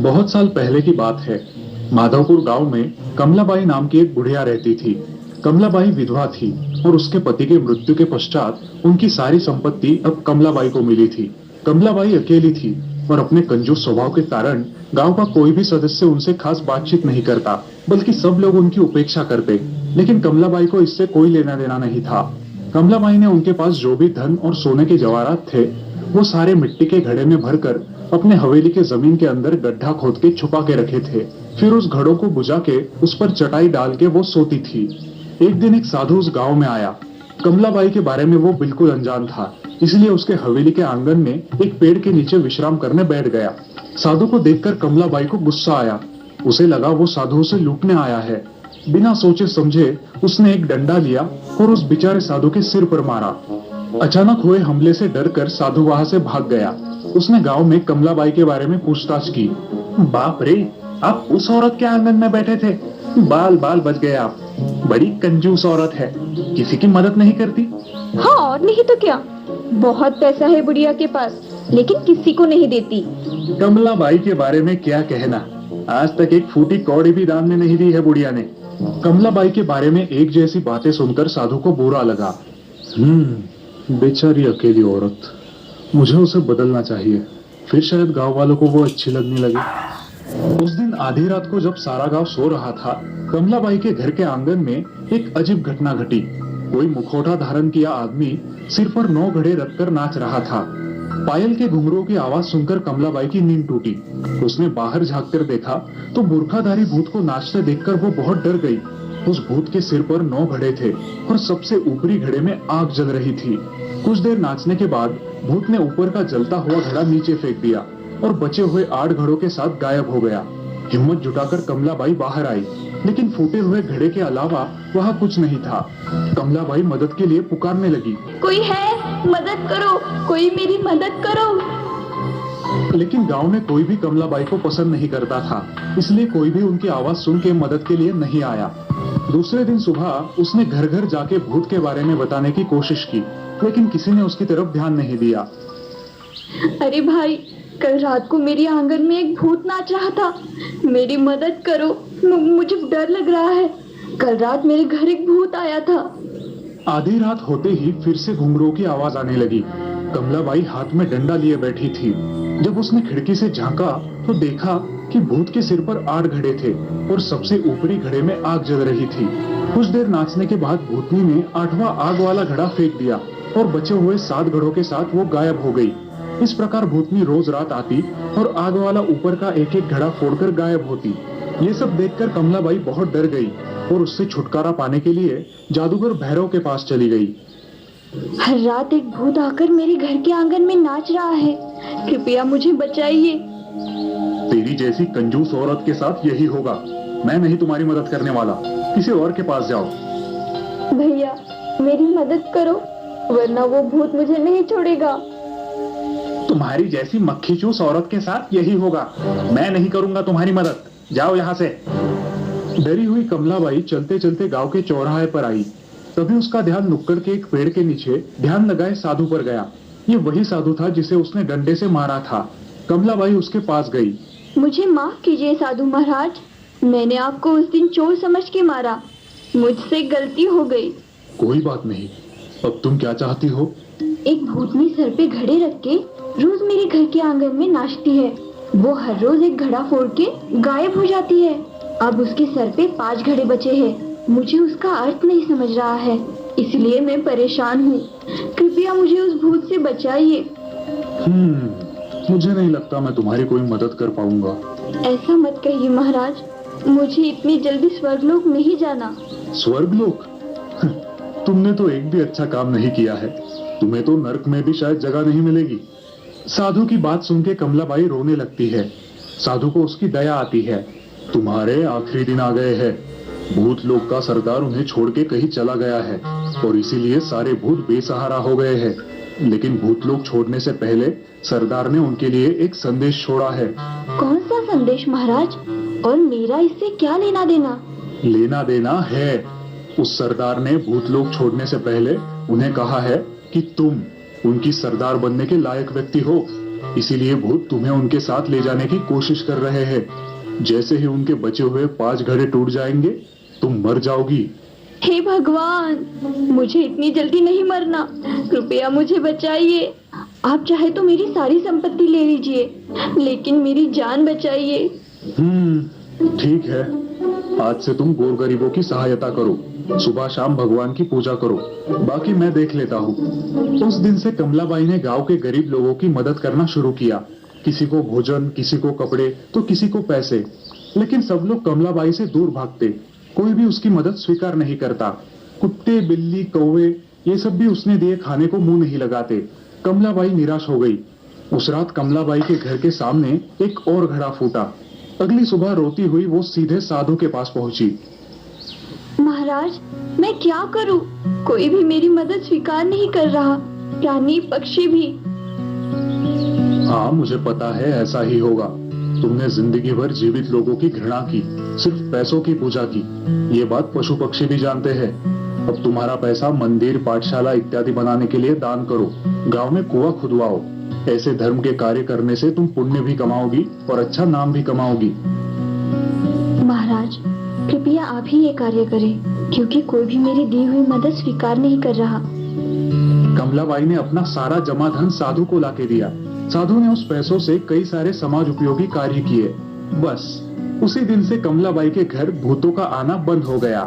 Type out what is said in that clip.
बहुत साल पहले की बात है। माधवपुर गांव में कमलाबाई नाम की एक बुढ़िया रहती थी। कमलाबाई विधवा थी और उसके पति के मृत्यु के पश्चात उनकी सारी संपत्ति अब कमलाबाई को मिली थी। कमलाबाई अकेली थी और अपने कंजूस स्वभाव के कारण गांव का कोई भी सदस्य उनसे खास बातचीत नहीं करता, बल्कि सब लोग उनकी उपेक्षा करते। लेकिन कमलाबाई को इससे कोई लेना देना नहीं था। कमलाबाई ने उनके पास जो भी धन और सोने के जवाहरात थे, वो सारे मिट्टी के घड़े में भरकर अपने हवेली के जमीन के अंदर गड्ढा खोद के छुपा के रखे थे। फिर उस घड़ों को बुझा के उस पर चटाई डाल के वो सोती थी। एक दिन एक साधु उस गांव में आया। कमलाबाई के बारे में वो बिल्कुल अनजान था, इसलिए उसके हवेली के आंगन में एक पेड़ के नीचे विश्राम करने बैठ गया। साधु को देखकर कमलाबाई को गुस्सा आया। उसे लगा वो साधु उसे लूटने आया है। बिना सोचे समझे उसने एक डंडा लिया और उस बेचारे साधु के सिर पर मारा। अचानक हुए हमले से डरकर साधु वहां से भाग गया। उसने गांव में कमलाबाई के बारे में पूछताछ की। बाप रे, आप उस औरत के आंगन में बैठे थे, बाल बाल बच गए आप। बड़ी कंजूस औरत है, किसी की मदद नहीं करती। हाँ, और नहीं तो क्या। बहुत पैसा है बुढ़िया के पास, लेकिन किसी को नहीं देती। कमलाबाई के बारे में क्या कहना, आज तक एक फूटी कौड़ी भी दान में नहीं दी है बुढ़िया ने। कमलाबाई के बारे में एक जैसी बातें सुनकर साधु को बुरा लगा। बेचारी अकेली औरत, मुझे उसे बदलना चाहिए, फिर शायद गांव वालों को वो अच्छी लगने लगी। उस दिन आधी रात को जब सारा गांव सो रहा था, कमलाबाई के घर के आंगन में एक अजीब घटना घटी। कोई मुखौटा धारण किया आदमी सिर पर 9 घड़े रखकर नाच रहा था। पायल के घुंघरूओं की आवाज सुनकर कमलाबाई की नींद टूटी। उसने बाहर झांककर देखा तो बुर्खाधारी भूत को नाचते देखकर वो बहुत डर गई। उस भूत के सिर पर 9 घड़े थे और सबसे ऊपरी घड़े में आग जल रही थी। कुछ देर नाचने के बाद भूत ने ऊपर का जलता हुआ घड़ा नीचे फेंक दिया और बचे हुए 8 घड़ों के साथ गायब हो गया। हिम्मत जुटाकर कमलाबाई बाहर आई, लेकिन फूटे हुए घड़े के अलावा वहाँ कुछ नहीं था। कमलाबाई मदद के लिए पुकारने लगी। कोई है, मदद करो, कोई मेरी मदद करो। लेकिन गांव में कोई भी कमलाबाई को पसंद नहीं करता था, इसलिए कोई भी उनकी आवाज सुन के मदद के लिए नहीं आया। दूसरे दिन सुबह उसने घर घर जाके भूत के बारे में बताने की कोशिश की, लेकिन किसी ने उसकी तरफ ध्यान नहीं दिया। अरे भाई, कल रात को मेरे आंगन में एक भूत नाच रहा था, मेरी मदद करो, मुझे डर लग रहा है। कल रात मेरे घर एक भूत आया था। आधी रात होते ही फिर से घुंघरूओं की आवाज आने लगी। कमलाबाई हाथ में डंडा लिए बैठी थी। जब उसने खिड़की से झांका तो देखा कि भूत के सिर पर 8 घड़े थे और सबसे ऊपरी घड़े में आग जल रही थी। कुछ देर नाचने के बाद भूतनी ने 8वां आग वाला घड़ा फेंक दिया और बचे हुए 7 घड़ों के साथ वो गायब हो गई। इस प्रकार भूतनी रोज रात आती और आग वाला ऊपर का एक एक घड़ा फोड़कर गायब होती। ये सब देखकर कमलाबाई बहुत डर गई और उससे छुटकारा पाने के लिए जादूगर भैरव के पास चली गई। हर रात एक भूत आकर मेरे घर के आंगन में नाच रहा है, कृपया मुझे बचाइए। तेरी जैसी कंजूस औरत के साथ यही होगा। मैं नहीं तुम्हारी मदद करने वाला, किसी और के पास जाओ। भैया, मेरी मदद करो, वरना वो भूत मुझे नहीं छोड़ेगा। तुम्हारी जैसी मक्खी चूस औरत के साथ यही होगा। मैं नहीं करूंगा तुम्हारी मदद, जाओ यहाँ से। डरी हुई कमलाबाई चलते चलते गांव के चौराहे पर आई। तभी उसका ध्यान नुक्कड़ के एक पेड़ के नीचे ध्यान लगाए साधु पर गया। ये वही साधु था जिसे उसने डंडे से मारा था। कमलाबाई उसके पास गई। मुझे माफ कीजिए साधु महाराज, मैंने आपको उस दिन चोर समझ के मारा, मुझसे गलती हो गई। कोई बात नहीं, अब तुम क्या चाहती हो? एक भूतनी सर पे घड़े रख के रोज मेरे घर के आंगन में नाचती है। वो हर रोज एक घड़ा फोड़ के गायब हो जाती है। अब उसके सर पे 5 घड़े बचे हैं। मुझे उसका अर्थ नहीं समझ रहा है, इसलिए मैं परेशान हूँ। कृपया मुझे उस भूत से बचाइए। मुझे नहीं लगता मैं तुम्हारी कोई मदद कर पाऊंगा। ऐसा मत कहिए महाराज, मुझे इतनी जल्दी स्वर्गलोक नहीं जाना। स्वर्गलोक? तुमने तो एक भी अच्छा काम नहीं किया है। तुम्हें तो नर्क में भी शायद जगह नहीं मिलेगी। साधु की बात सुन के कमलाबाई रोने लगती है। साधु को उसकी दया आती है। तुम्हारे आखिरी दिन आ गए हैं। भूत लोक का सरदार उन्हें छोड़ के कहीं चला गया है और इसीलिए सारे भूत बेसहारा हो गए हैं। लेकिन भूत लोक छोड़ने से पहले सरदार ने उनके लिए एक संदेश छोड़ा है। कौन सा संदेश महाराज, और मेरा इससे क्या लेना देना? लेना देना है। उस सरदार ने भूत लोक छोड़ने से पहले उन्हें कहा है कि तुम उनकी सरदार बनने के लायक व्यक्ति हो इसीलिए भूत तुम्हें उनके साथ ले जाने की कोशिश कर रहे हैं। जैसे ही उनके बचे हुए 5 घड़े टूट जाएंगे, तुम मर जाओगी। हे भगवान, मुझे इतनी जल्दी नहीं मरना, कृपया मुझे बचाइए। आप चाहे तो मेरी सारी संपत्ति ले लीजिए, लेकिन मेरी जान बचाइए। ठीक है, आज से तुम गोर गरीबों की सहायता करो, सुबह शाम भगवान की पूजा करो, बाकी मैं देख लेता हूँ। उस दिन से कमलाबाई ने गांव के गरीब लोगों की मदद करना शुरू किया। किसी को भोजन, किसी को कपड़े, तो किसी को पैसे। लेकिन सब लोग कमलाबाई से दूर भागते, कोई भी उसकी मदद स्वीकार नहीं करता। कुत्ते, बिल्ली, कौवे, ये सब भी उसने दिए खाने को मुंह नहीं लगाते। कमलाबाई निराश हो गई। उस रात कमलाबाई के घर के सामने एक और घड़ा फूटा। अगली सुबह रोती हुई वो सीधे साधु के पास पहुंची। महाराज, मैं क्या करूं? कोई भी मेरी मदद स्वीकार नहीं कर रहा, प्राणी पक्षी भी। हाँ, मुझे पता है ऐसा ही होगा। तुमने जिंदगी भर जीवित लोगों की घृणा की, सिर्फ पैसों की पूजा की। ये बात पशु पक्षी भी जानते हैं। अब तुम्हारा पैसा मंदिर, पाठशाला इत्यादि बनाने के लिए दान करो, गांव में कुआं खुदवाओ। ऐसे धर्म के कार्य करने से तुम पुण्य भी कमाओगी और अच्छा नाम भी कमाओगी। महाराज, कृपया आप ही ये कार्य करें, क्योंकि कोई भी मेरी दी हुई मदद स्वीकार नहीं कर रहा। कमलाबाई ने अपना सारा जमा धन साधु को लाके दिया। साधु ने उस पैसों से कई सारे समाज उपयोगी कार्य किए। बस उसी दिन से कमलाबाई के घर भूतों का आना बंद हो गया।